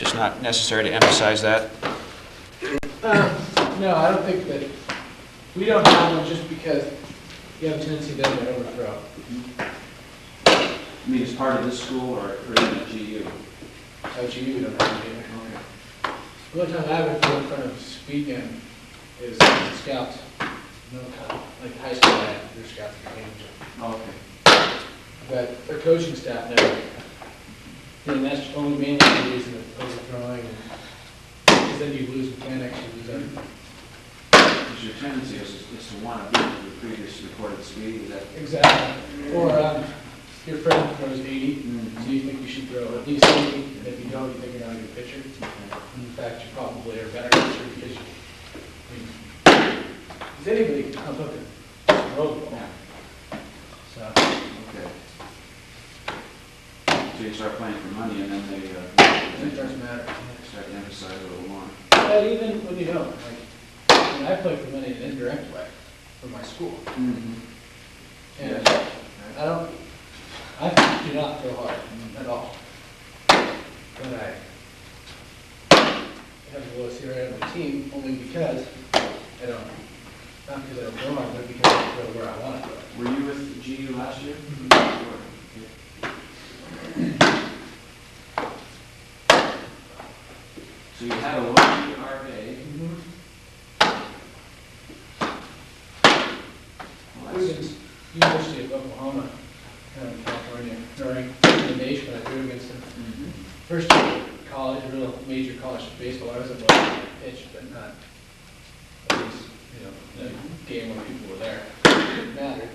Just not necessary to emphasize that? No, I don't think that, we don't have one just because you have a tendency then to overthrow. I mean, as part of this school or even at GU? At GU, we don't have it either. Okay. The only time I would go in front of speaking is scouts. No, like high school, their scouts and games. Okay. But their coaching staff never. And that's only mainly the reason of overthrowing, because then you lose mechanics, you lose everything. Because your tendency is to want to beat the previous recorded speed, is that? Exactly. Or your friend throws 80, so you think you should throw at least 80, and if you don't, you think you're not a good pitcher. In fact, you probably are a better pitcher because you, because anybody can come up and throw the ball. So. Okay. So you start playing for money and then they It doesn't matter. start to emphasize it a little more. But even when you don't, like, I mean, I play for money in an indirect way for my school. And I do not throw hard at all. But I have the lowest ERA on my team only because I don't, not because I don't throw hard, but because I throw where I want to throw. Were you with GU last year? So you had a low ERA. Well, that's, University of Oklahoma, California, during the nation when I threw against them. First year of college, real major college baseball, I was able to pitch, but not at least, the game when people were there. It mattered.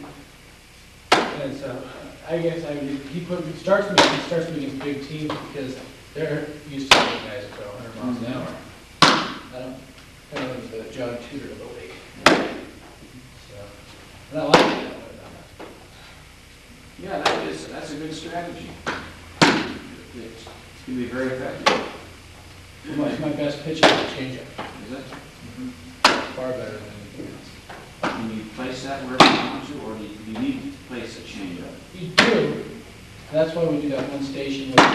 And so I guess he starts me against big teams because they're used to having guys that throw 100 miles an hour. I don't kind of the John Tudor of the league. So, and I like it that way. yeah, that's a good strategy. It can be very effective. My best pitch is a changeup. Is it? Far better than anything else. Can you place that where you want to, or do you need to place a changeup? You do. That's why we do that one station with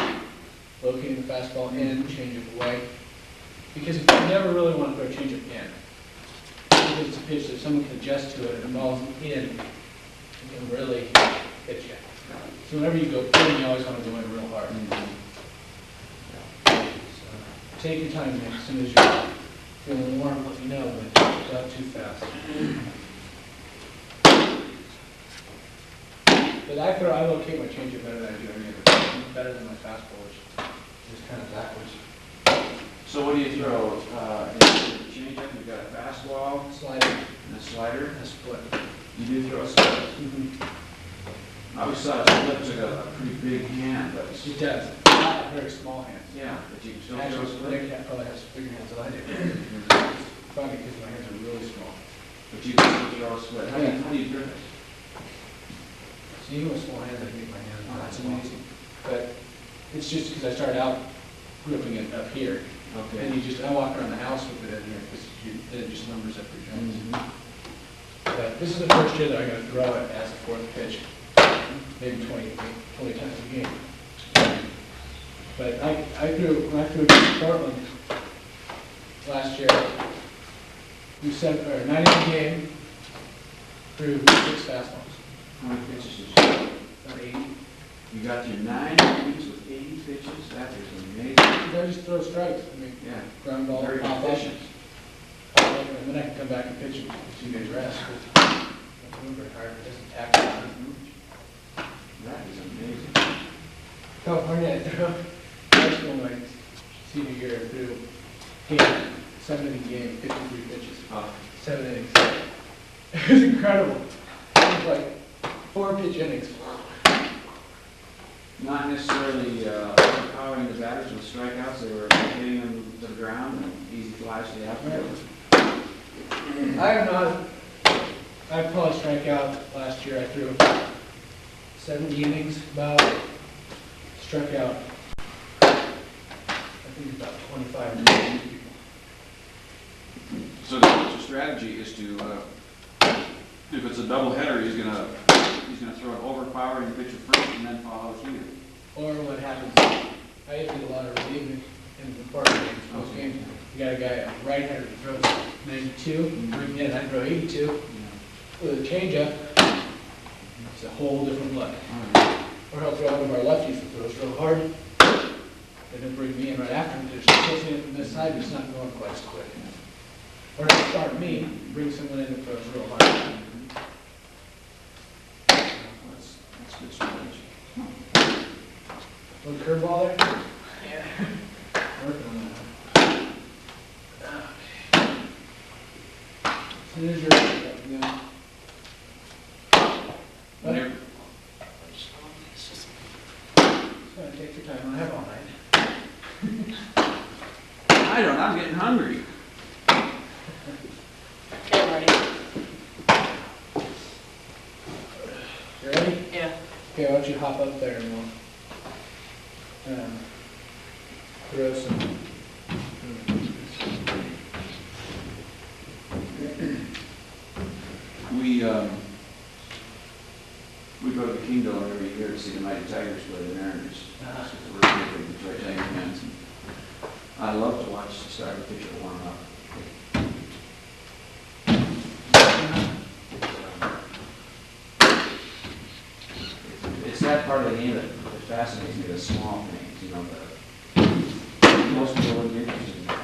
locating the fastball in, changeup away. Because you never really want to throw a changeup in. Because it's a pitch that someone can adjust to it and the ball's in, it can really hit you. So whenever you go in, you always want to go in real hard. So take your time, Nick, as soon as you're feeling warm, let me know, but not too fast. But I locate my changeup better than I do any other pitch. Better than my fastball, which is kind of backwards. So what do you throw? Changeup, you've got a fastball, Slider, and a slider. and a split. You do throw a split. I always thought a split took a pretty big hand, but It does. Not a very small hands. yeah, but you can still throw a Actually, split. Nick probably has bigger hands than I do. It's funny because my hands are really small. But you can still throw a split. How do you grip it? So even with small hands, I think my hands are that's amazing. But it's just because I started out gripping it up here. Okay. And I walk around the house with it in here because then it just numbers up your joints. But this is the first year that I'm going to throw it as a fourth pitch. Maybe 20 times a game. But when I threw against Portland last year, we set 90 game, threw 6 fastballs. How many pitches did you throw? About 80. You got your 9 innings with 80 pitches? That is amazing. I just throw strikes. I mean, Yeah. ground ball, Very pop up, efficient. and then I can come back and pitch them for 2 days rest. I don't move very hard. It doesn't tax me. That is amazing. California, I threw high school my senior year, I threw 7-inning game, 53 pitches, 7 innings. It was incredible. It was like 4-pitch innings. Not necessarily overpowering the batters with strikeouts. They were hitting them to the ground and easy flies to the outfield. I probably strike out last year. I threw 70 innings, about struck out, I think about 25 innings. So the strategy is to, if it's a double header, he's gonna throw an overpowering pitcher first and then follow through. Or what happens, I used to get a lot of relieving in the important games, most games. You got a guy, a right-hander who throws 92, bring me in, I throw 82. With a changeup, it's a whole different look. Or he'll throw one of our lefties that throws real hard, and then bring me in right after him, there's chasing it from this side, but it's not going quite as quick. Or he'll start me, bring someone in that throws real hard. That's good strategy. Little curveball there? Yeah. Working on that. So there's your, yeah. Whenever, Just gotta take your time, I have all night. I'm getting hungry. Okay, I'm ready. You ready? Yeah. Okay, why don't you hop up there and we'll, throw some. We go to the Kingdom every year to see the Mighty Tigers play the Mariners. We're big Detroit Tiger fans. And I love to watch the starting pitcher warm up. It's that part of the game that fascinates me, the small things, you know, most people wouldn't be interested in that.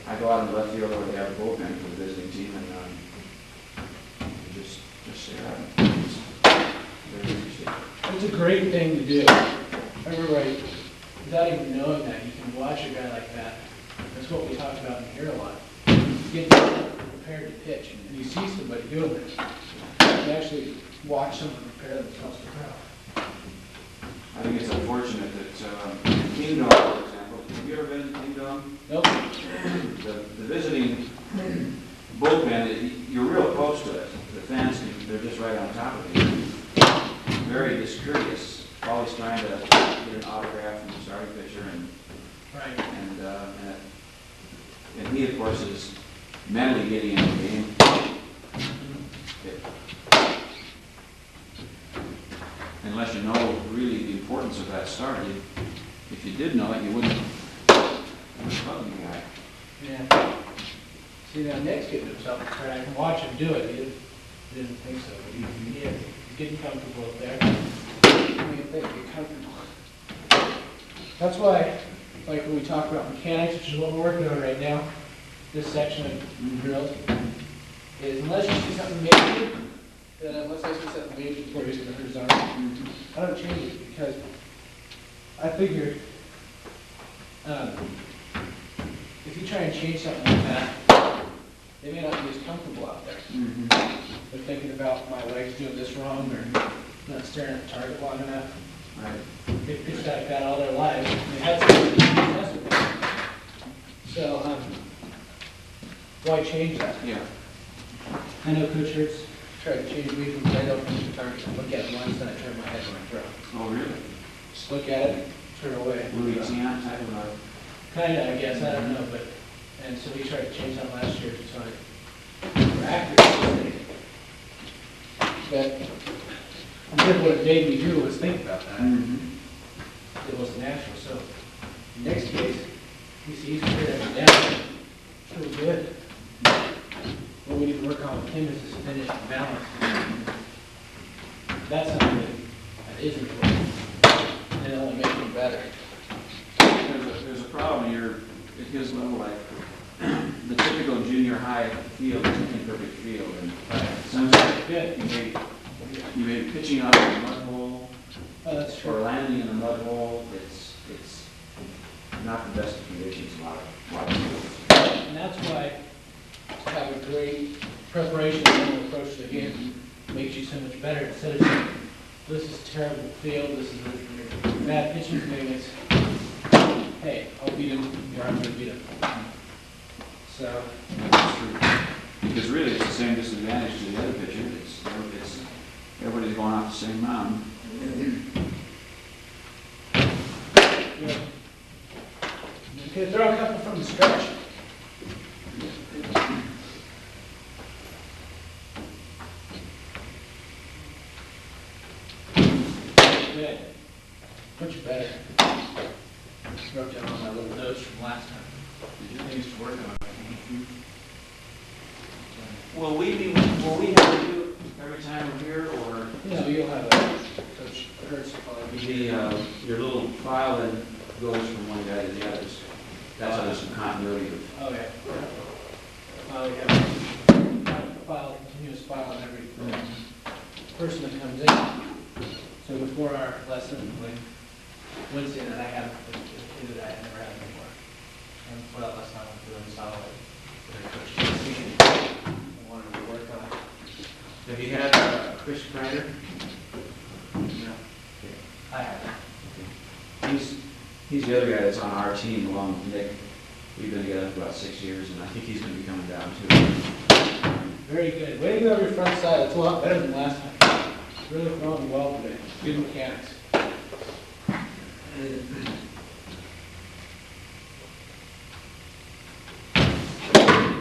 I go out in the left field where they have a bullpen for the visiting team and just stare at them. It's very interesting. It's a great thing to do. Everybody, without even knowing that, you can watch a guy like that. That's what we talked about in here a lot. Get prepared to pitch, and you see somebody doing this. You actually watch someone prepare themselves to throw. I think it's unfortunate that Kingdom, for example, have you ever been to Kingdom? Nope. The visiting bullpen, you're real close to it. The fans, they're just right on top of you. Very discourteous, always trying to get an autograph from the starting pitcher, Right. and he, of course, is mentally getting into the game. Unless you know really the importance of that start, if you did know it, you wouldn't love the guy. Yeah. See, now Nick's getting himself prepared. I can watch him do it. He didn't think so, but he's getting comfortable up there. What do you think? Get comfortable. That's why, like when we talk about mechanics, which is what we're working on right now, this section of drills, is unless you see something major, then unless I see something major before he's going to hurt his arm, I don't change it because I figure if you try and change something like that, they may not be as comfortable out there. They're thinking about my legs doing this wrong or not staring at the target long enough. Right. They've pitched like that all their lives. They had something success with it. So, why change that? Yeah. I know Coach Hurts tried to change me from I don't think the target. I look at it once, then I turn my head when I throw. Oh, really? Just look at it, turn away. Louisiana type of a... Kinda, I guess, I don't know, but, and so we tried to change that last year to try for accuracy. But I did what it made me do was think about that. It wasn't natural, so next case, he's prepared every down. It's really good. What we need to work on with him is his finish and balance. That's something that is important, and it only makes him better. There's a problem here at his level, like the typical junior high field is an imperfect field, and sometimes you may be pitching out of a mud hole, Oh, that's true. or landing in a mud hole. It's not the best of conditions a lot of fields. And that's why to have a great preparation and approach to the game makes you so much better. Instead of saying, this is terrible field, this is a bad pitching thing, it's, hey, I'll beat him, or I'm going to beat him. So, That's true. Because really, it's the same disadvantage to the other pitcher. It's everybody's going off the same mound. yeah. Okay, throw a couple from the stretch. Good. Much better. wrote down all my little notes from last time. Things to work on. Will we have to do it every time we're here, or No, you'll have a coach, Kurt's probably be your little file that goes from one guy to the other? That's how there's some continuity of. Oh, yeah. We have a file, continuous file on every person that comes in. So before our lesson, like Wednesday night, I have the kid that I never had before. And for that lesson, I went through and saw like the coach I wanted to work on. Have you had Chris Kreider? No. I haven't. He's the other guy that's on our team along with Nick. We've been together for about 6 years, and I think he's going to be coming down too. Very good. Way to go over your front side. That's a lot better than last time. Really throwing well today. Good mechanics.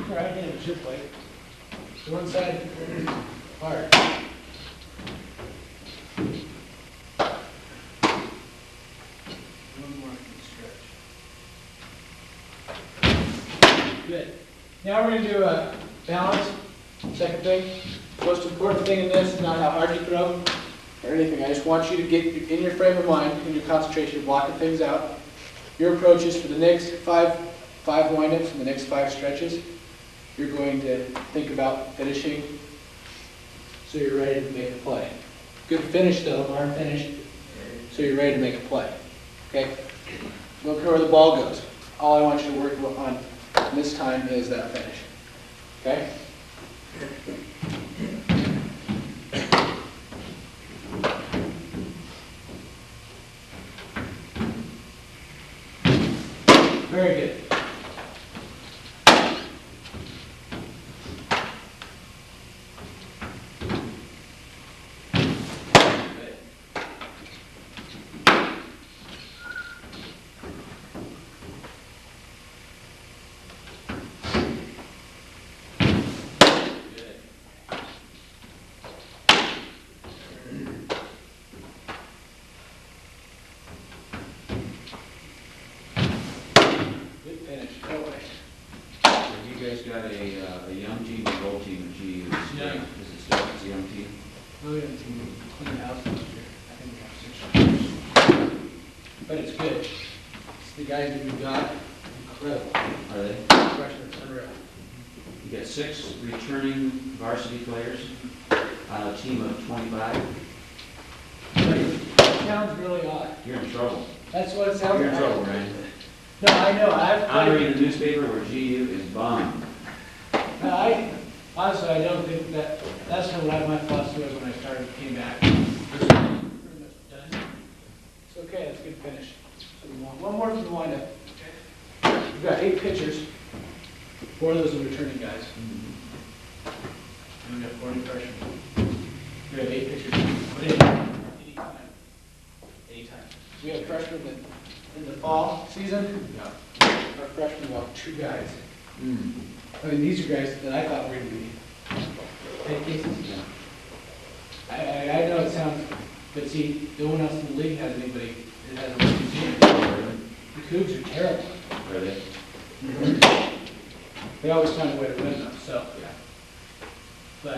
Try again, it should play. To one side, hard. One more stretch. Good. Now we're going to do a balance. Second thing. Most important thing in this is not how hard you throw or anything. I just want you to get in your frame of mind, in your concentration, blocking things out. Your approach is for the next five windups and the next 5 stretches. You're going to think about finishing so you're ready to make a play. Good finish though, arm finish, so you're ready to make a play. Okay? Look where the ball goes. All I want you to work on this time is that finish. Okay? Very good. You guys got a young team, an old team, and G is it still it's a young team? We haven't cleaned the house last year. I think we have 6 years. But it's good. It's the guys that we've got, incredible. Are they? Freshmen, unreal. You got 6 returning varsity players on a team of 25. It sounds really odd. You're in trouble. That's what it sounds like. You're in trouble, Ryan. No, I know. I'm reading the newspaper where GU is bombed. No, honestly, I don't think that's what my philosophy was when I came back. Pretty much done. It's okay, that's a good finish. So we want one more for the windup. Okay. We've got 8 pitchers. 4 of those are returning guys. And we have 40 freshmen. We have 8 pitchers. Anytime. We have freshmen that in the fall season, our freshmen about 2 guys. I mean, these are guys that I thought were going to be head cases. I know it sounds, but see, no one else in the league has anybody that has a winning team. The Cougs are terrible. Are they? They always find a way to win though, so. But,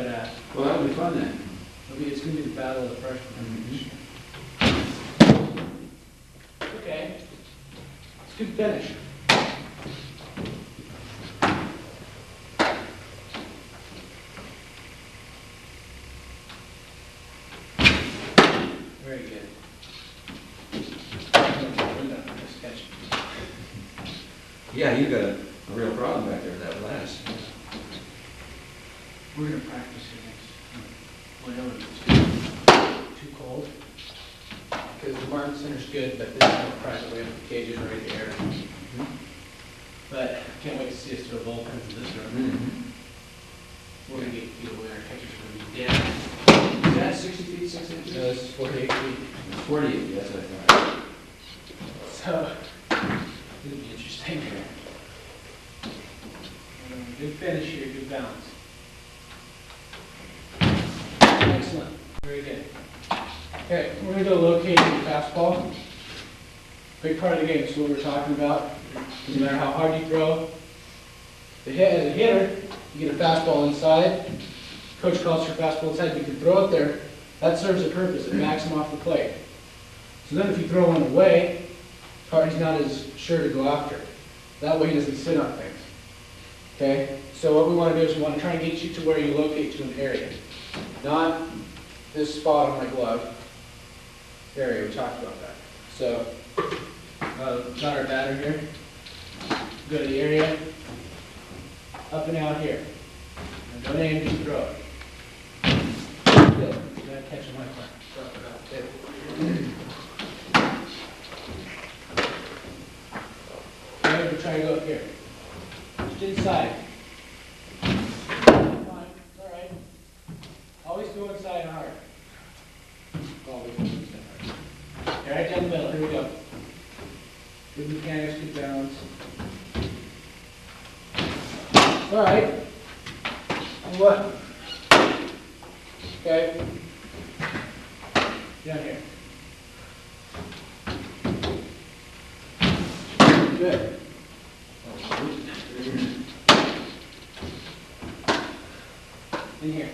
Well, that'll be fun then. it's going to be the battle of the freshmen. Okay. It's a good finish. Very good. Yeah, you got a real problem back there with that blast. We're going to practice here next. Whenever it's too cold. Because the Martin Center's good, but this is not private. We have the cages right here. But I can't wait to see us throw bullpens in this room. We're going to get feet away. Our catcher's going to be dead. Is that 60 feet, 6 inches? No, this is 48 feet. It's 48, that's what I thought. So, it'll be interesting. Good finish here, good balance. Excellent. Very good. Okay, we're going to go locating the fastball. Big part of the game, is what we're talking about. No matter how hard you throw, as a hitter, you get a fastball inside. Coach calls for fastball inside. You can throw it there. That serves a purpose. It backs him off the plate. So then if you throw one away, he's not as sure to go after it. That way he doesn't sit on things. Okay? So what we want to do is we want to try and get you to where you locate to an area. Not this spot on my glove area. We talked about that. So, got our batter here. Go to the area. Up and out here. And don't aim to throw it. Good. You gotta catch him like that. Okay, we'll try to go up here. Just inside. Fine. It's alright. Always go inside hard. Always go inside hard. Okay, right down the middle. Here we go. Good mechanics, good balance. Alright. And what? Okay. Down here. Good. In here.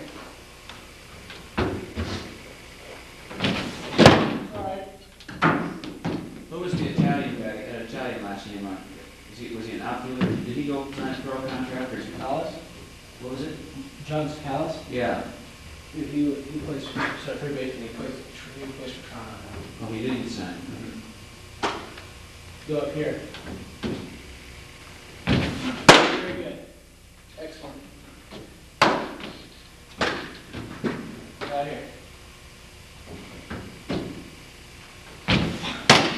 Alright. What was the Italian guy? He had an Italian last name on here. Was he an outfielder? Did he go sign a pro contract or is he Callis? What was it? John Callis? Yeah. He plays for third base and he plays for Toronto now. Oh, he didn't sign. Go up here. Very good. Excellent. Out here.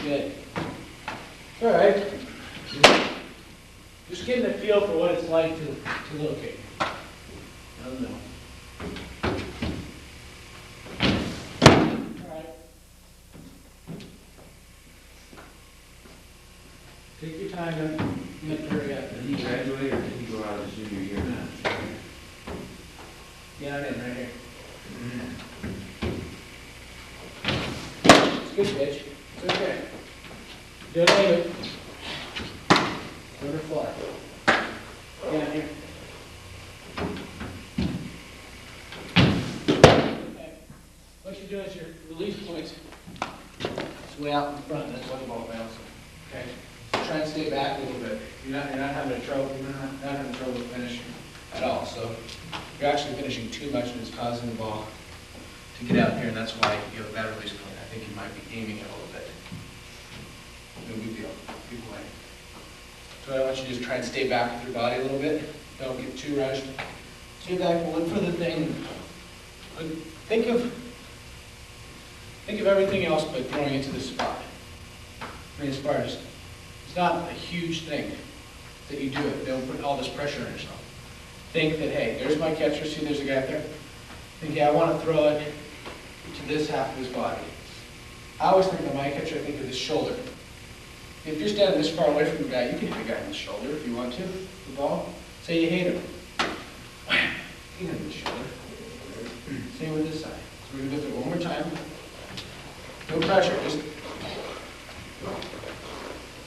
Good. All right. Just getting a feel for what it's like to locate. I don't know. All right. Take your time. You have to hurry up. Did he graduate or did he go out his junior year? Yeah, I'm in right here. It's a good pitch. It's okay. Don't aim it. Let her fly. Down here. Okay. What you're doing is your release points. It's way out in front. That's why the ball bounces. Okay. So try and stay back a little bit. You're not having trouble. You're not having trouble finishing at all. So you're actually finishing too much and it's causing the ball to get out here, and that's why you have a bad release point. I think you might be aiming it a little bit. No big deal. Keep playing. So I want you to just try and stay back with your body a little bit. Don't get too rushed. Stay back, look for the thing. Think of everything else but throwing it to the spot. I mean, as far as, it's not a huge thing that you do it. Don't put all this pressure on yourself. Think that, hey, there's my catcher. See, there's a guy up there. Think, yeah, I want to throw it to this half of his body. I always think of my catcher, I think of his shoulder. If you're standing this far away from the guy, you can hit the guy in the shoulder if you want to, the ball. Say you hate him. Wham! You hit him in the shoulder. Same with this side. So we're going to do it one more time. No pressure, just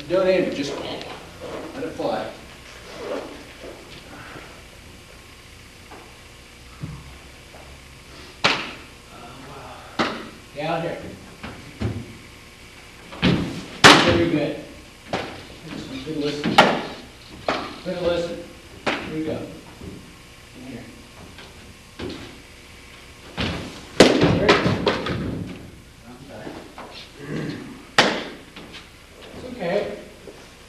don't aim it, just let it fly. Down here. Very good. Good listen. Good listen. Here we go. In here. Very good. It's okay.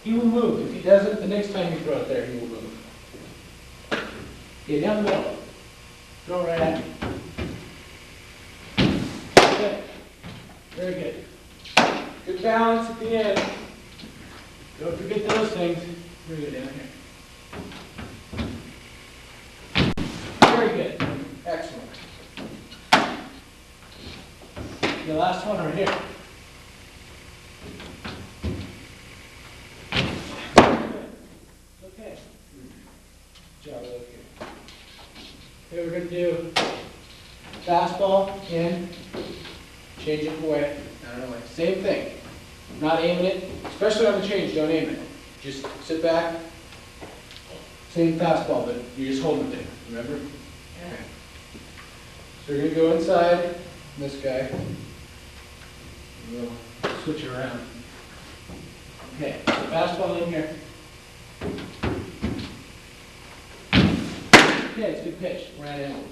He will move. If he doesn't, the next time you throw it there, he will move. Get down the middle. Throw it right at me. Good. Very good. Good balance at the end. Don't forget those things. Very good down here. Very good. Excellent. The last one right here. Okay. Good job, okay. Okay, we're going to do fastball in, change it away. I don't know, like same thing. Not aiming it, especially on the change, don't aim it. Just sit back, same fastball, but you're just holding it there, remember? Okay. So you're gonna go inside, this guy. We'll switch it around. Okay, so fastball in here. Okay, it's a good pitch. Ran in.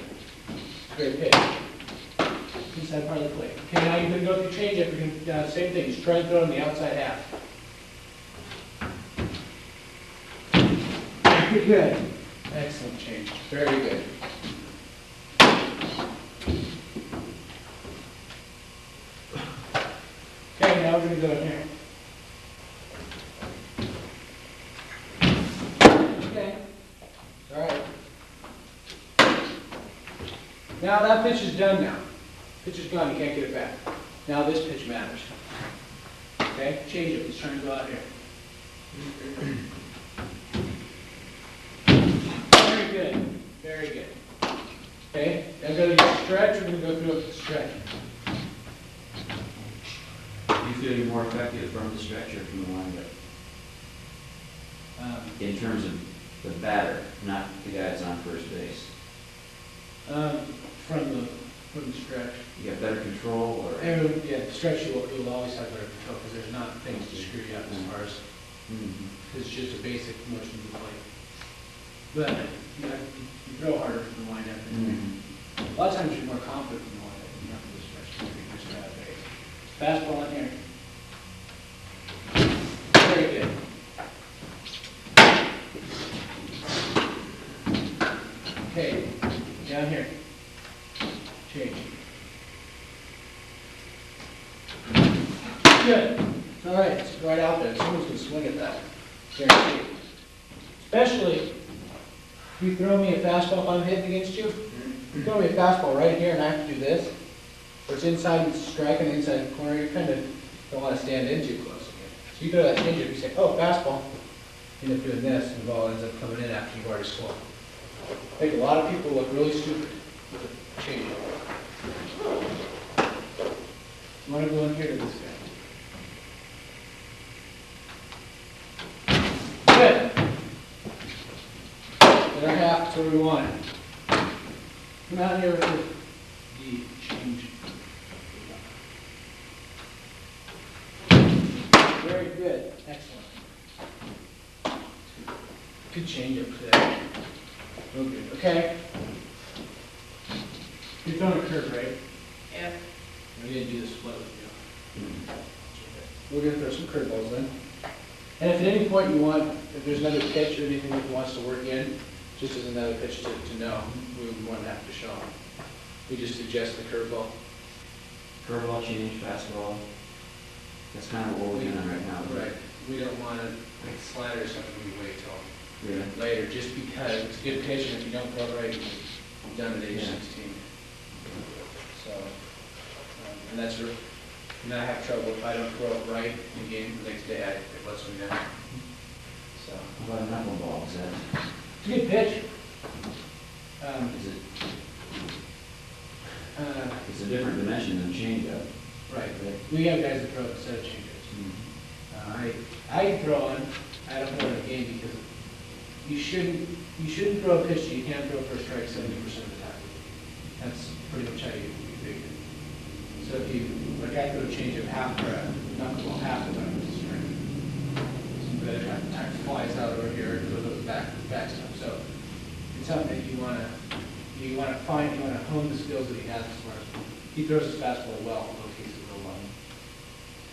Great pitch. Inside part of the plate. Okay, now you're going to go through changeup. You're going to same thing. Just try and throw it in the outside half. Very good. Excellent change. Very good. Okay, now we're going to go in here. Okay. All right. Now that pitch is done now. Pitch is gone, you can't get it back. Now this pitch matters. Okay, change it, let's try and go out here. Very good, very good. Okay, now go to your stretch, we're going to go through a stretch. Do you feel you're more effective from the stretch or from the windup? In terms of the batter, not the guy that's on first base. From the stretch. You got better control, or? Yeah, stretch you'll always have better control because there's not things to screw you up as far as, it's just a basic motion of the plate. But, you know, you throw harder from the windup. A lot of times you're more confident from the windup than from the stretch because you're out of base. Fastball in here. Very good. Okay, down here. Change. Good. All right, it's right out there. Someone's going to swing at that. Guaranteed. Especially if you throw me a fastball if I'm hitting against you. You throw me a fastball right here and I have to do this, or it's inside and striking inside the corner, you kind of don't want to stand in too close again. So you throw that changeup, you say, oh, fastball. You end up doing this, and the ball ends up coming in after you've already swung. I think a lot of people look really stupid with a changeup. You want to go in here to this guy. Good. The other half, that's where we want it. Come out here with the change. Very good. Excellent. Good change up today. Real good. Okay. You're throwing a curve, right? Yeah. We're going to do this split with you. We're going to throw some curveballs then. And if at any point you want, if there's another pitch or anything that wants to work in, just as another pitch to know, we wouldn't have to show them. We just suggest the curveball. Curveball, change, fastball. That's kind of what we're doing right now. Right. We don't want to, like slider or something, we wait till Yeah. later, just because it's a good pitch, and if you don't throw it right, you're done at age 16. So, and that's, and I have trouble if I don't throw it right in the game the next day, it lets me down. So. How about a knuckleball? Is that? It's a good pitch. Is it? It's a different dimension than changeup. Right. We have guys that throw a set of changes. I throw on. I don't throw in a game because you shouldn't throw a pitch that you can't throw for a strike 70% of the time. That's pretty much how you figure. So if you, like I throw a change of half or a knuckleball half the time with a strike. Some better time flies out over here and goes back stuff. So it's something that you want to hone the skills that he has as far as he throws his fastball well, although he's a real low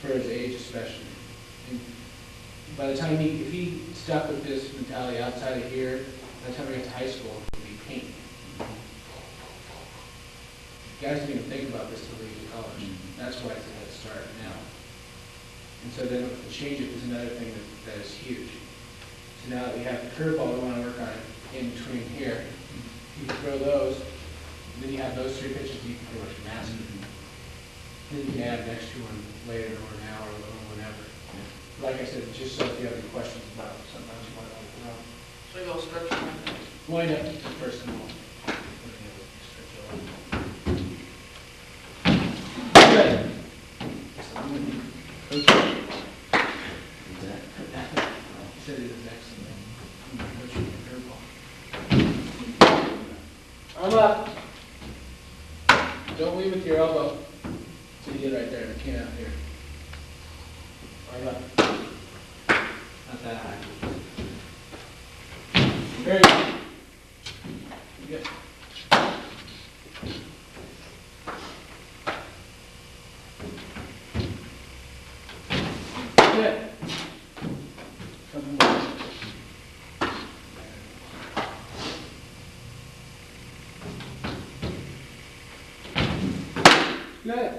for his age especially. And by the time if he stuck with this mentality outside of here, by the time he gets to high school, it would be pain. Guys don't even think about this till they get to college. That's why it's a head start now. And so then the changeup is another thing that is huge. So now that we have the curveball, we want to work on it in between here. You can throw those, and then you have those three pitches you can pretty much master. Then you can add the next one later or now or whenever. Like I said, just so if you have any questions about it, sometimes you might want to throw. So you go stretch. Wind up first and all. Good. So I'm going to steady the next thing. Push your curveball. Arm up. Don't leave with your elbow. So you get right there, the can out here. Arm up. Not that high. Very good. Good. Good. Couple more. Good.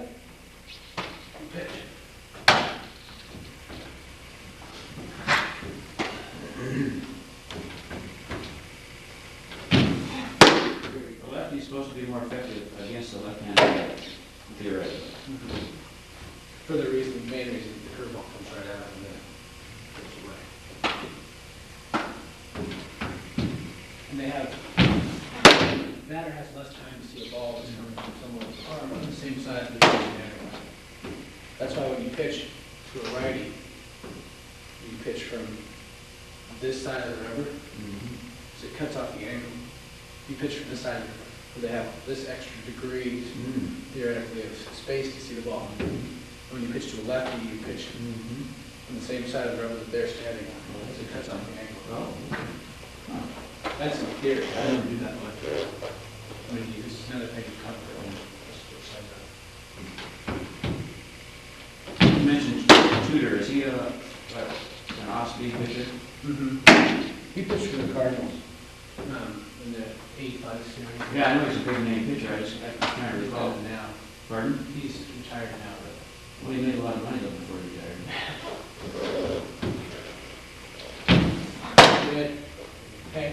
Pitch. The lefty's supposed to be more effective against the left-handed, theoretically. For the reason, main reason, the curveball comes right out and then goes away. And they have, batter has less time to see a ball that's coming from someone's arm on the same side of the pitch. That's why when you pitch to a righty, you pitch from this side of the rubber, so it cuts off the angle. You pitch from this side, where they have this extra degrees, theoretically, of space to see the ball. When you pitch to a lefty, you pitch on the same side of the rubber that they're standing on, so it cuts off the angle. That's in theory. I don't do that much. I mean, this is another thing to cover. You mentioned Tudor, is he an off-speed pitcher? He pitched for the Cardinals in the 8th-8th series. Yeah, I know he's a big name pitcher, I'm trying to He's recall. done now. Pardon? He's retired now, but Well, he made a lot of money though before he retired. good. Okay.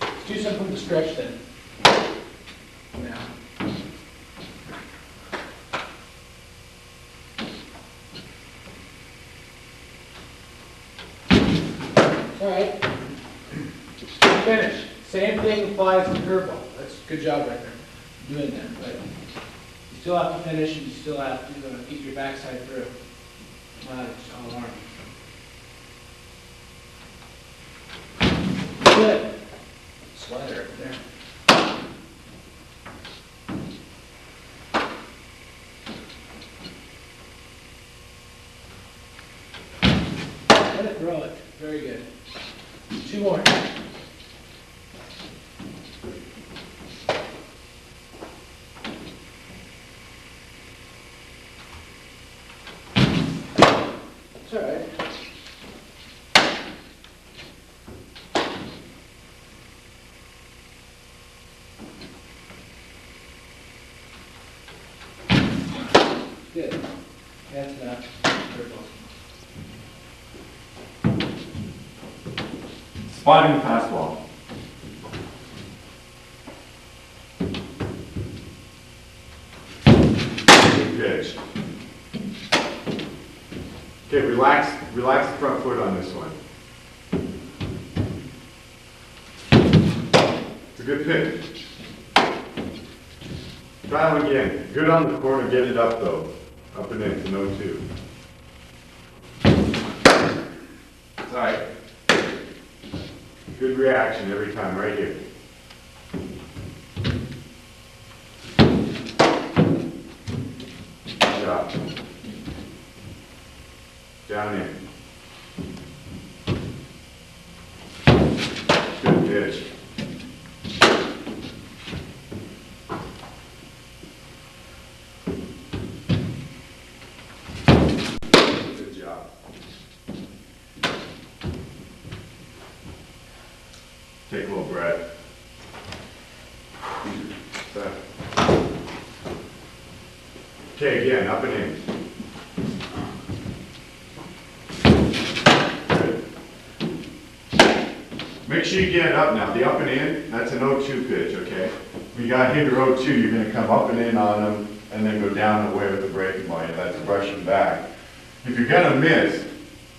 Let's do something from the stretch then. Now. All right. Finish. Same thing applies to the curveball. That's a good job right there. Doing that, but you still have to finish and you still have to keep your backside through. Just all arm. Good. Slider up there. Let it throw it. Very good. 2 more. It's all right. Good. That's enough. Spotting the fastball. Good pitch. Okay, relax the front foot on this one. It's a good pitch. Try him again. Good on the corner, get it up though. Up and in to no 2. It's all right. Good reaction every time, right here. Good job. Down in. Good pitch. Good job. Take a little breath. Okay, again, up and in. Good. Make sure you get it up now. The up and in, that's an 0-2 pitch, okay? When you got hitter 0-2, you're going to come up and in on them and then go down and away with the breaking ball. That's rushing back. If you're going to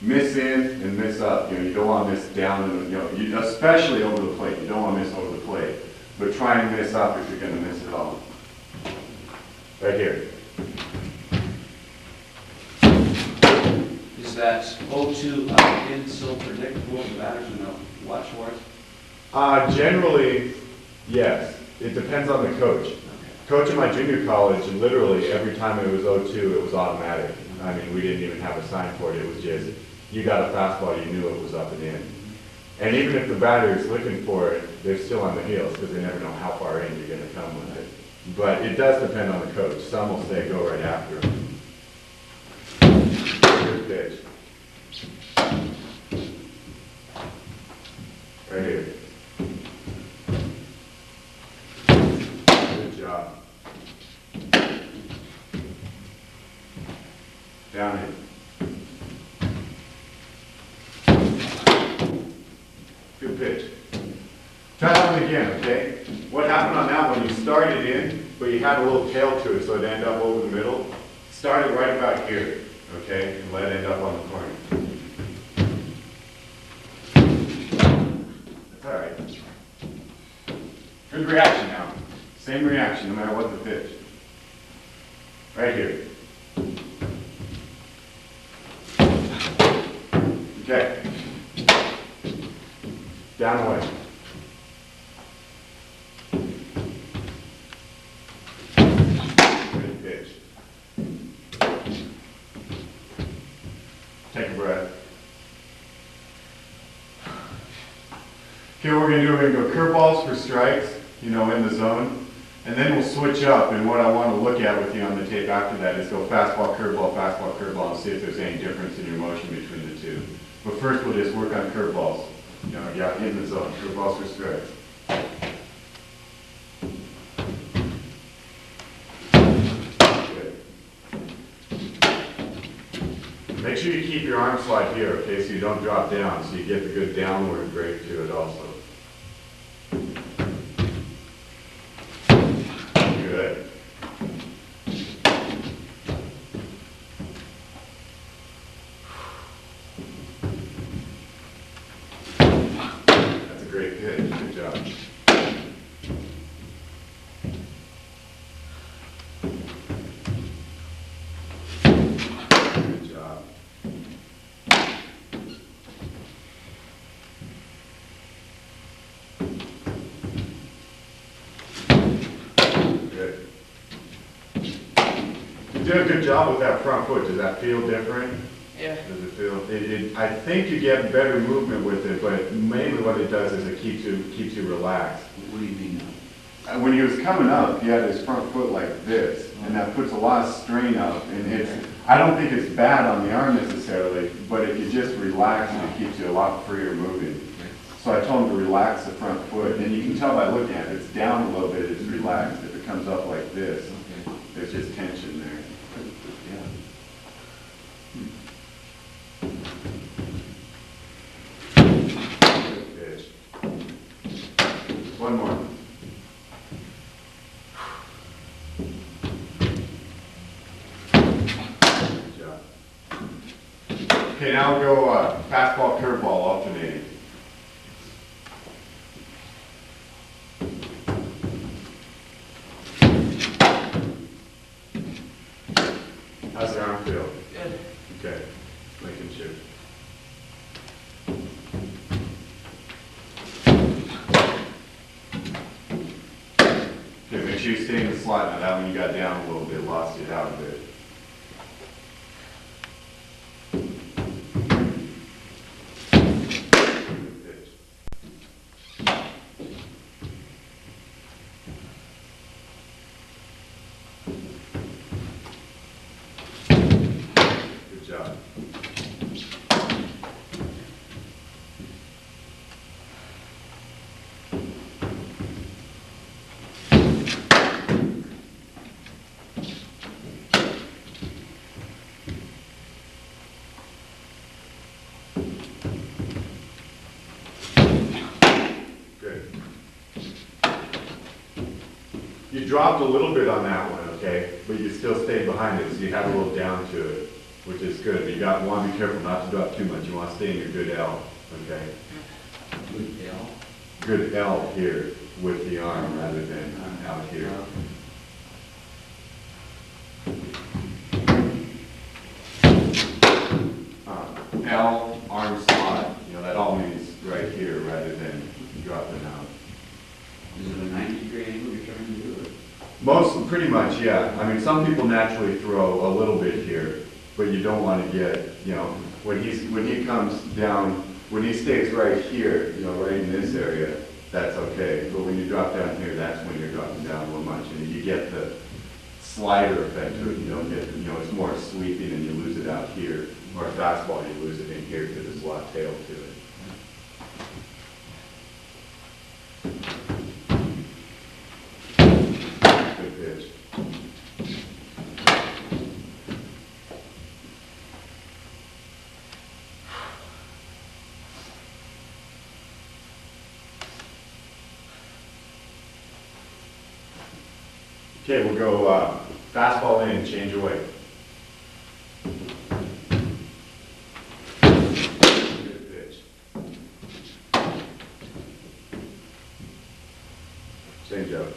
miss in and miss up. You don't want to miss down, and especially over the plate. You don't want to miss over the plate. But try and miss up if you're going to miss it all. Right here. Is that 0-2 up in so predictable, the batters are no watch for it? Generally, yes. It depends on the coach. Okay. Coach in my junior college, literally every time it was 0-2, it was automatic. I mean, we didn't even have a sign for it. It was just, you got a fastball, you knew it was up and in. And even if the batter is looking for it, they're still on the heels because they never know how far in you're going to come with it. But it does depend on the coach. Some will say go right after him. Good pitch. Right here. Good job. Down in. Good pitch. Try that one again, okay? What happened on that one, you started in, but you had a little tail to it, so it ended up over the middle. Start it right about here, okay? And let it end up on the corner. That's all right. Good reaction now. Same reaction, no matter what the pitch. Right here. Okay. Down away. Good pitch. Take a breath. Okay, what we're going to do, we're going to go curveballs for strikes, you know, in the zone. And then we'll switch up, and what I want to look at with you on the tape after that is go fastball, curveball, and see if there's any difference in your motion between the two. But first we'll just work on curveballs. You know, yeah, in the zone, curveballs for strikes. Good. Make sure you keep your arm slide here, okay, so you don't drop down, so you get the good downward break to it also. Good. That's a great pitch. Good job. Good job. Good. You did a good job with that front foot. Does that feel different? Yeah. Does it feel? I think you get better movement with it, but mainly what it does is it keeps you relaxed. What do you mean now? When he was coming up, he had his front foot like this, and that puts a lot of strain up. And I don't think it's bad on the arm necessarily, but if you just relax, it keeps you a lot freer moving. So I told him to relax the front foot, and you can tell by looking at it, it's down a little bit, it's relaxed. If it comes up like this, there's just tension there. Good pitch. One more. Good job. Okay, now we'll go fastball, curveball alternating. How's the arm feel? Good. Okay, making sure. Okay, make sure you stay in the slot. Now that one you got down a little bit, lost it out a bit. Good pitch. Good job. Good. You dropped a little bit on that one, okay? But you still stayed behind it, so you had a little down to it, which is good. But you want to be careful not to drop too much. You want to stay in your good L, okay? Good L. Good L here with the arm rather than out here. L arm slot, that all means right here rather than dropping out. Is it a 90-degree angle you're trying to do it? Pretty much, yeah. I mean, some people naturally throw a little bit here, but you don't want to get, when he comes down, when he stays right here, right in this area, that's okay. But when you drop down here, that's when you're dropping down a little much, and you get the slider effect to it. You don't get, it's more sweeping and you lose it out here. Or a fastball, you lose it in here because there's a lot of tail to it. Good pitch. Okay, we'll go fastball in, change away. Good pitch. Change up.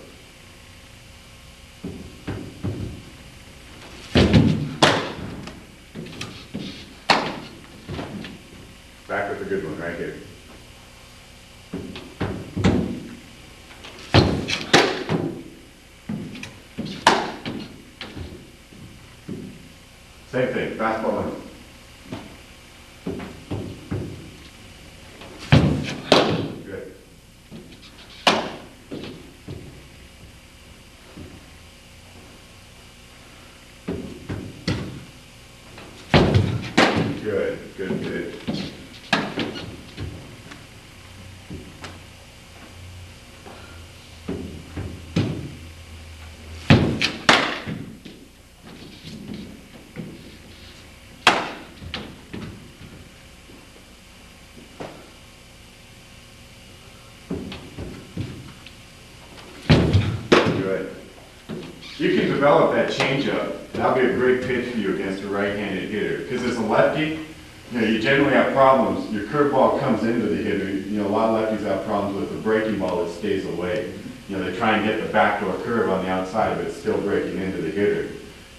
Back with a good one right here. Same thing, fastball in. Good. Good pitch. Good. You can develop that changeup. That'll be a great pitch for you against a right-handed hitter. Because as a lefty, you generally have problems. Your curveball comes into the hitter. A lot of lefties have problems with the breaking ball that stays away. They try and get the backdoor curve on the outside, but it's still breaking into the hitter.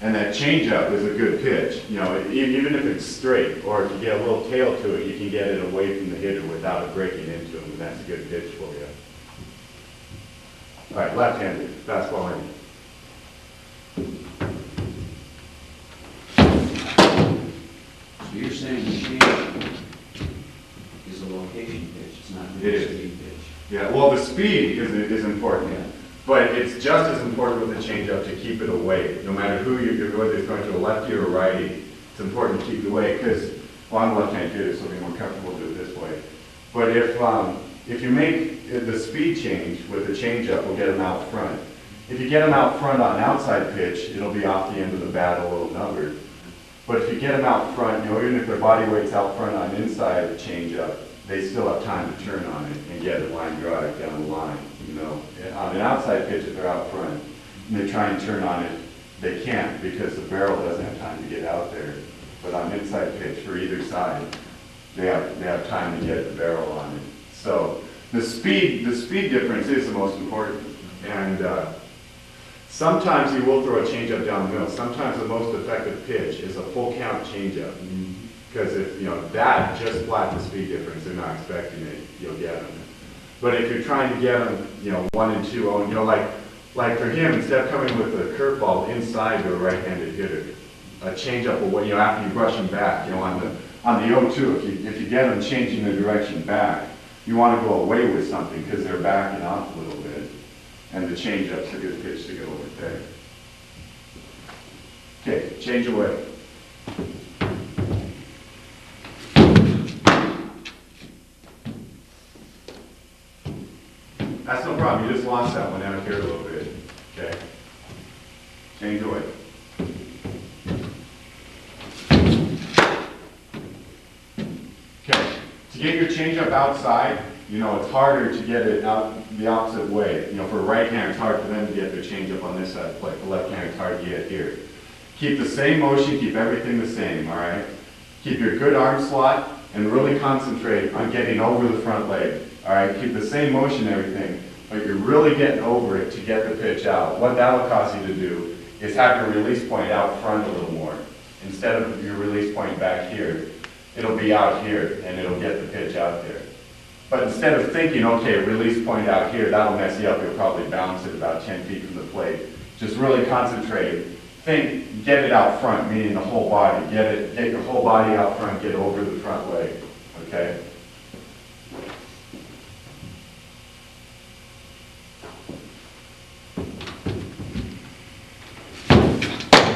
And that changeup is a good pitch. Even if it's straight, or if you get a little tail to it, you can get it away from the hitter without it breaking into him, and that's a good pitch for you. All right, left-handed, fastball in. So you're saying the change is a location pitch, it's not It a is. speed pitch? Yeah, well, the speed is important, but it's just as important with the changeup to keep it away. No matter who you're, whether you're throwing to a lefty or a righty, it's important to keep it away because, well, I'm a left-handed hitter, so I'll be more comfortable to do it this way. But if you make the speed change with the changeup, we'll get them out front. If you get them out front on an outside pitch, it'll be off the end of the bat a little numbered. But if you get them out front, even if their body weight's out front on inside the changeup, they still have time to turn on it and get a line drive down the line. On an outside pitch, if they're out front and they try and turn on it, they can't because the barrel doesn't have time to get out there. But on an inside pitch for either side, they have time to get the barrel on it. So the speed difference is the most important. And sometimes you will throw a changeup down the middle. Sometimes the most effective pitch is a full count changeup. Because if that just flat the speed difference, they're not expecting it, you'll get them. But if you're trying to get them, 1 and 2-0, like for him, instead of coming with a curveball inside to a right-handed hitter, a changeup will, after you brush him back, on the 0-2, if you get them changing their direction back, you want to go away with something because they're backing off a little bit, and the changeup's a good pitch to go with there. Okay, change away. That's no problem, you just lost that one out here a little bit, okay? Change away. Okay, to get your changeup outside, it's harder to get it out the opposite way. For a right hander, it's hard for them to get their changeup on this side of the plate. The left hander, it's hard to get here. Keep the same motion, keep everything the same, all right? Keep your good arm slot and really concentrate on getting over the front leg. All right, keep the same motion and everything, but you're really getting over it to get the pitch out. What that'll cause you to do is have your release point out front a little more instead of your release point back here. it'll be out here, and it'll get the pitch out there. But instead of thinking, okay, release point out here, that'll mess you up, you'll probably bounce it about 10 feet from the plate. Just really concentrate. Think, get it out front, meaning the whole body. Get your whole body out front, get over the front leg, okay?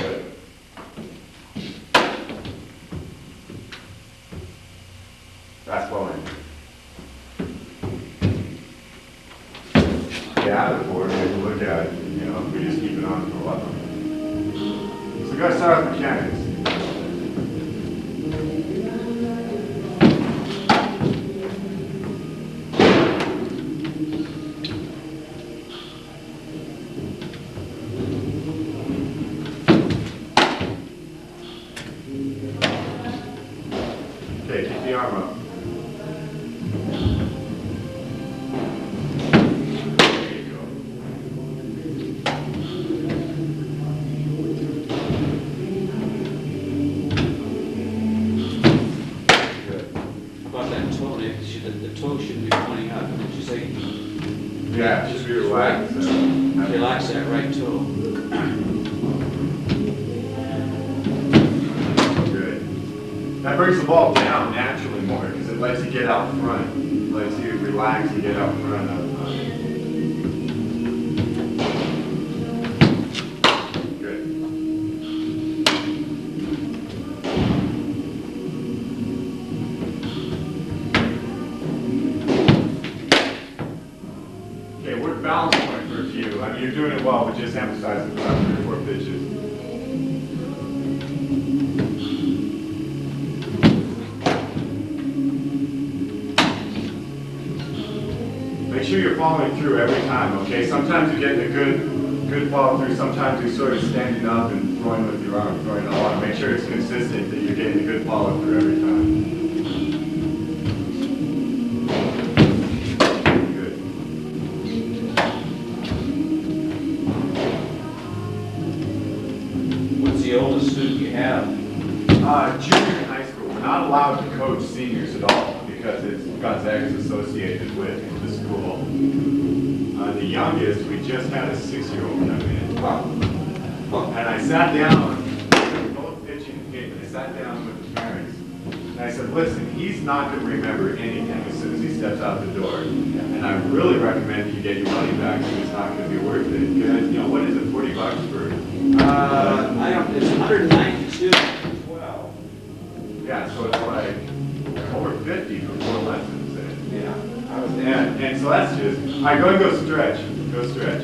Good. Fastball in. Get out of the board, take a look at it, you know, we just keep it on for a while. So go start with mechanics. Okay, keep the arm up. The toe should be pointing up, did you say? Yeah, just be relaxed. Relax that right toe. Good. That brings the ball down naturally more because it lets you get out front. It lets you relax and get out front of Good. Okay, work balance point for a few. I mean, you're doing it well, but just emphasize the first 3 or 4 pitches. Make sure you're following through every time, okay? Sometimes you're getting a good follow through, sometimes you're sort of standing up and throwing with your arm, throwing all out. Make sure it's consistent that you're getting a good follow through every time. The oldest student you have? Junior in high school. We're not allowed to coach seniors at all because it's Gonzaga's associated with the school. The youngest, we just had a 6-year-old come in. Wow. And I sat down, both pitching and hitting, I sat down with the parents, and I said, listen, he's not going to remember anything as soon as he steps out the door. And I really recommend you get your money back so it's not going to be worth it. Because, you know, what is it, $40 for? I don't, it's 192 as well. Yeah, so it's like over 50 for 4 lessons. Yeah. I was And so that's just, all right, go stretch. Go stretch.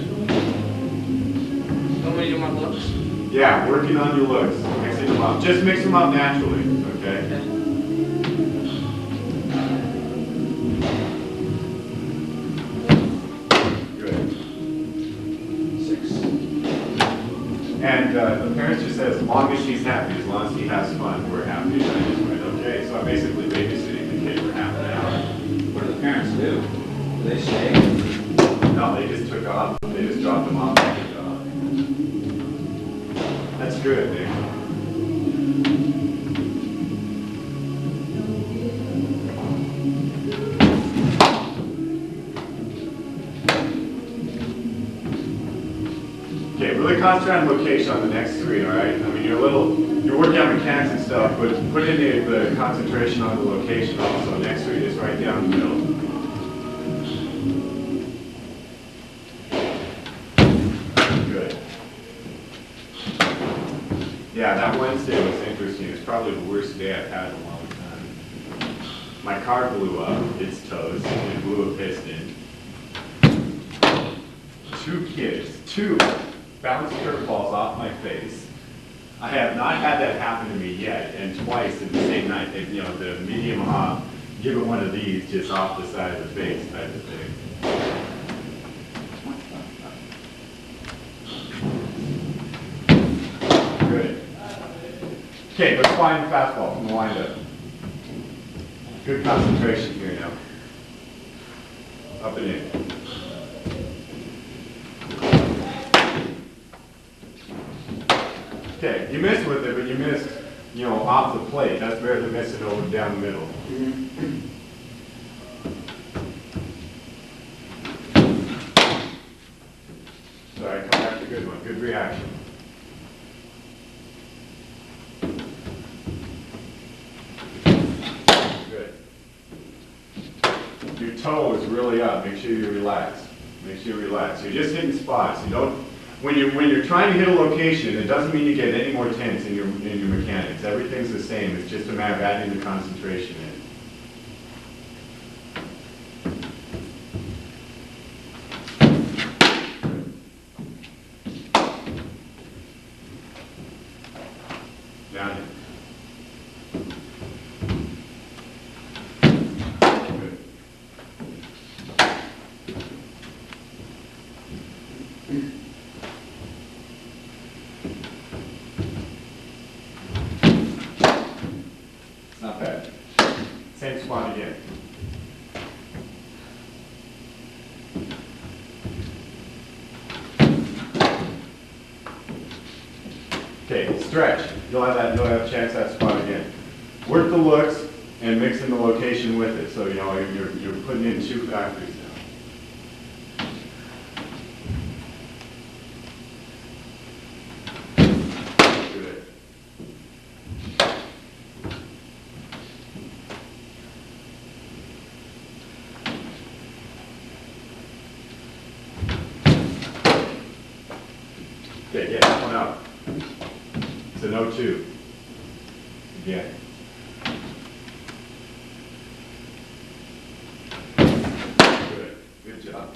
How many do you want looks? Yeah, working on your looks, mixing them up. Just mix them up naturally, okay? Good. 6. And the parents just said, as long as he's happy, as long as he has fun, we're happy. And I just went, okay. So I'm basically babysitting the kid for half an hour. What do the parents do? Do they stay? No, they just took off. They just dropped them off and took off. That's good, Nick. Okay, really concentrate on location on the next 3, all right? I mean, you're working on mechanics and stuff, but put in the concentration on the location also. Next 3 is right down the middle. Good. Yeah, that Wednesday was interesting. It's probably the worst day I've had in a long time. My car blew up, its toes, it blew a piston. 2 kids, 2 bounced curveballs off my face. I have not had that happen to me yet, and twice in the same night. They, you know, the medium hop, give it one of these just off the side of the face type of thing. Good. Okay, let's find fastball from the windup. Good concentration here now. Up and in. Okay, you missed with it, but you missed you know, off the plate. That's where they're missing over down the middle. Sorry, come back to good one. Good reaction. Good. Your toe is really up. Make sure you relax. Make sure you relax. You're just hitting spots. You don't. When you're trying to hit a location, it doesn't mean you get any more tense in your mechanics. Everything's the same. It's just a matter of adding the concentration in. Down it. Good. Not bad. Same spot again. Okay, stretch. You'll have a chance at that spot again. Work the looks and mix in the location with it. So you know you're putting in two factors now. Good. Okay, get that one up. It's an 0-2. Again. Good. Good job.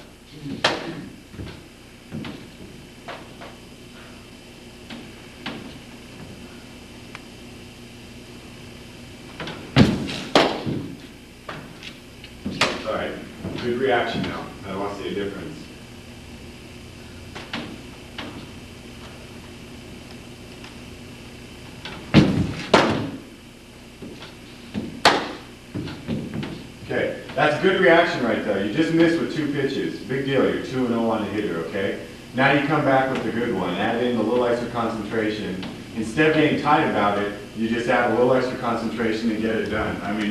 All right. Good reaction now. I want to see a difference. Okay, that's a good reaction right there. You just missed with 2 pitches. Big deal, you're 2-0 on the hitter, okay? Now you come back with a good one. Add in a little extra concentration. Instead of getting tight about it, you just add a little extra concentration and get it done. I mean,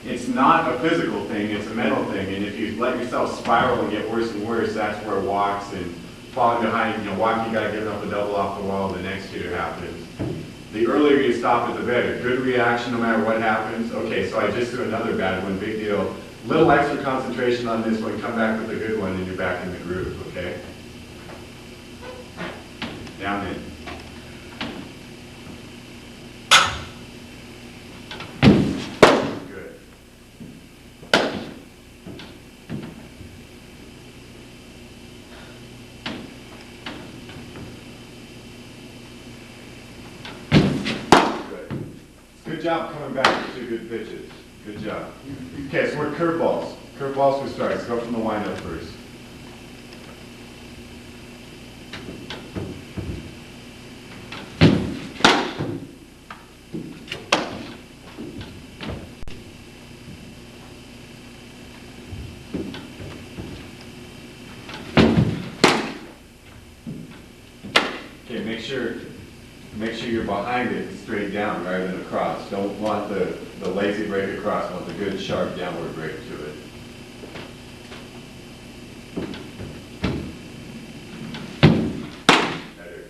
it's not a physical thing, it's a mental thing. And if you let yourself spiral and get worse and worse, that's where walks and falling behind, you know, walking, you gotta give up a double off the wall, the next hitter happens. The earlier you stop it, the better. Good reaction no matter what happens. Okay, so I just threw another bad one, big deal. Little extra concentration on this one, come back with a good one and you're back in the groove, okay? Down in. Good. Good job coming back with 2 good pitches. Good job. Okay, so we're curveballs. Curveballs for strikes. Go from the windup first. Okay, make sure you're behind it straight down rather than across. Don't want the lazy break across, want the good sharp downward break to it. Better.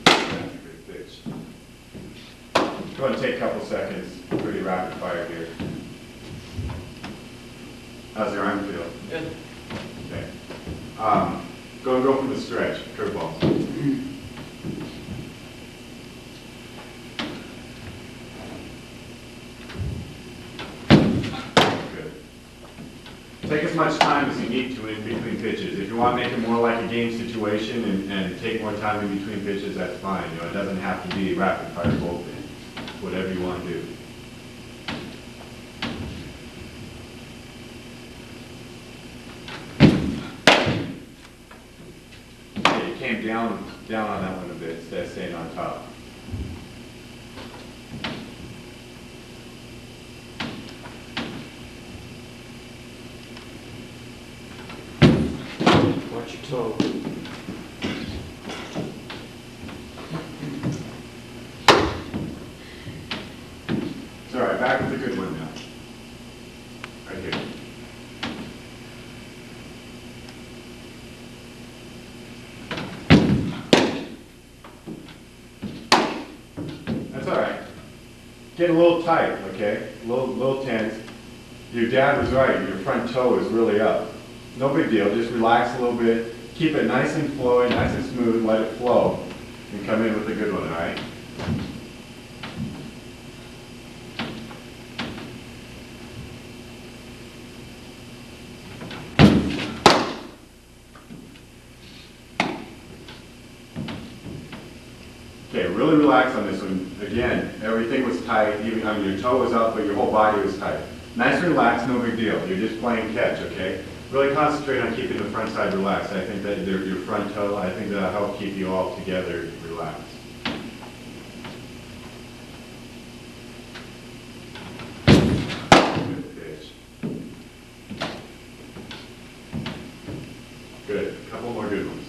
That's a good pitch. Go ahead and take a couple seconds. Pretty rapid fire here. How's your arm feel? Good. Okay. Go from the stretch, curveball. Good. Take as much time as you need to in between pitches. If you want to make it more like a game situation and take more time in between pitches, that's fine. You know, it doesn't have to be rapid fire bullpen. Whatever you want to do. Came down on that one a bit instead of staying on top. Watch your toe. It's all right, back with the good one now. Right here. That's all right. Get a little tight, okay? A little tense. Your dad was right, your front toe is really up. No big deal, just relax a little bit. Keep it nice and flowy, nice and smooth, let it flow. And come in with a good one, all right? Okay, really relax on this one. Again, everything was tight, even, I mean, your toe was up, but your whole body was tight. Nice and relaxed, no big deal. You're just playing catch, okay? Really concentrate on keeping the front side relaxed. I think that your front toe, I think that'll help keep you all together relaxed. Good pitch. Good, a couple more good ones.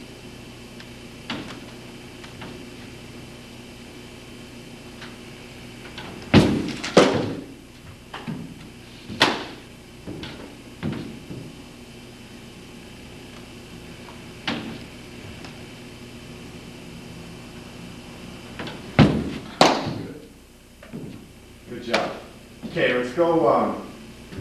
Good job. Okay, let's go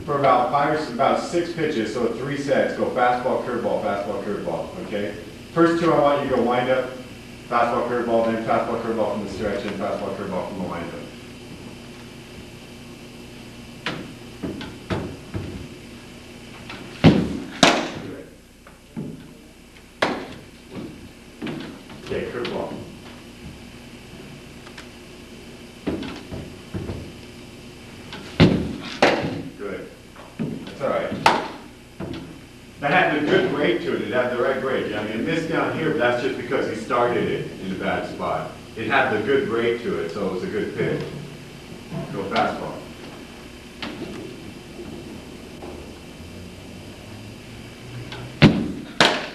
for about 6 pitches, so 3 sets. Go fastball, curveball, okay? First 2 I want you to go wind up, fastball, curveball, then fastball, curveball from the stretch, and fastball, curveball from the wind up. Good. Okay, curveball. Good. That's all right. That had a good break to it. It had the right break. I mean, it missed down here, but that's just because he started it in a bad spot. It had the good break to it, so it was a good pitch. Go fastball.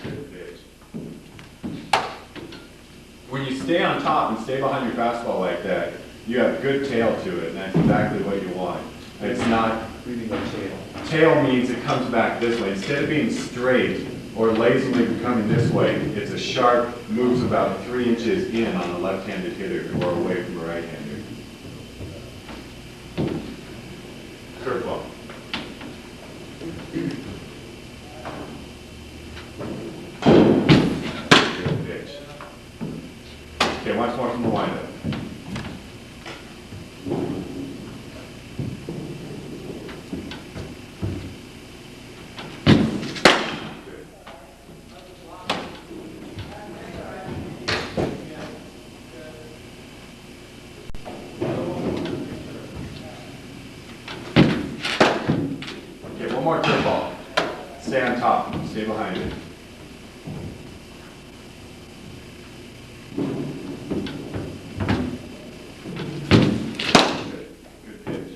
Good pitch. When you stay on top and stay behind your fastball like that, you have good tail to it, and that's exactly what you want. It's not, tail means it comes back this way. Instead of being straight or lazily coming this way, it's a sharp, moves about 3 inches in on a left-handed hitter or away from a right-hander. Curveball. Good pitch. Okay, once more from the windup. More curveball. Stay on top. Stay behind it. Good pitch.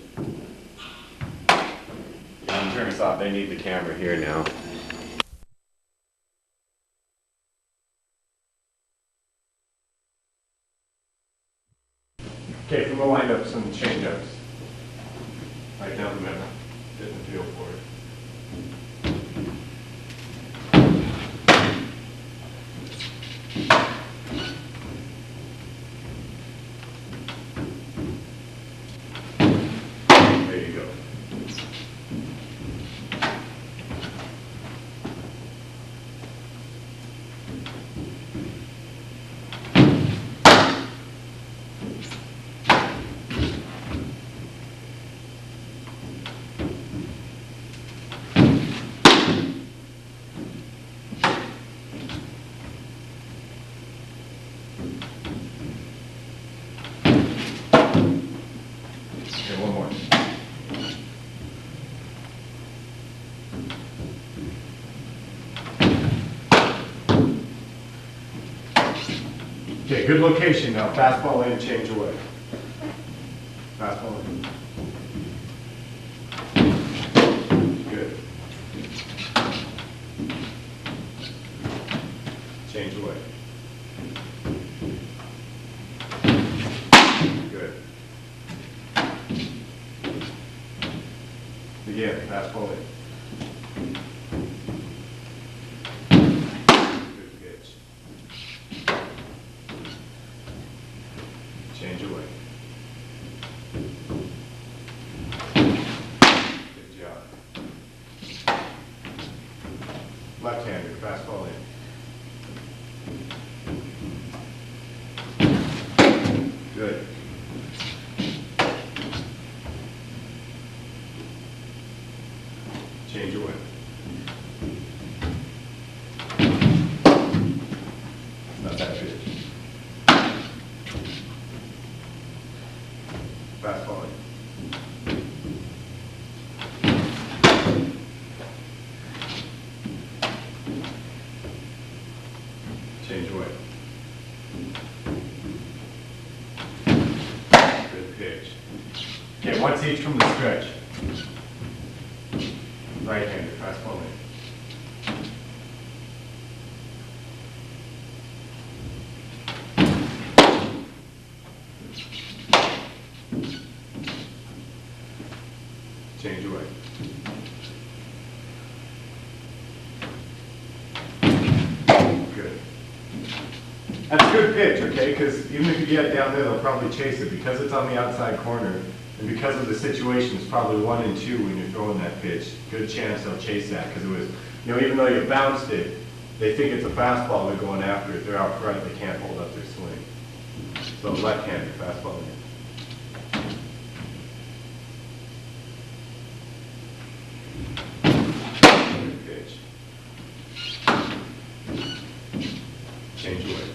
I'm turning this off. They need the camera here now. Okay, from the windup, some change-ups. Right down the middle. Get the feel for it. There you go. Okay, one more. Okay, good location now. Fastball in, change away. Fastball in. Good. Change away. Good. Again, fastball in. Good pitch. Change away. Good job. Left-hander, fastball in. Good. Change away. Not that pitch. Fastball in. Change away. Good pitch. Okay, once each from the stretch. Right-hander, fastball in. Change away. Good. That's a good pitch, okay? Because even if you get it down there, they'll probably chase it. Because it's on the outside corner, and because of the situation, it's probably 1 and 2 when you're throwing that pitch. Good chance they'll chase that, because it was, you know, even though you bounced it, they think it's a fastball, they're going after it. They're out front, they can't hold up their swing. So left-hander, fastball in. Good pitch. Change away.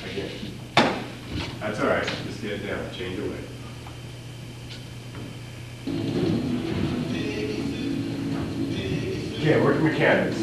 Again. That's all right. Just get it down. Change away. Okay, working mechanics.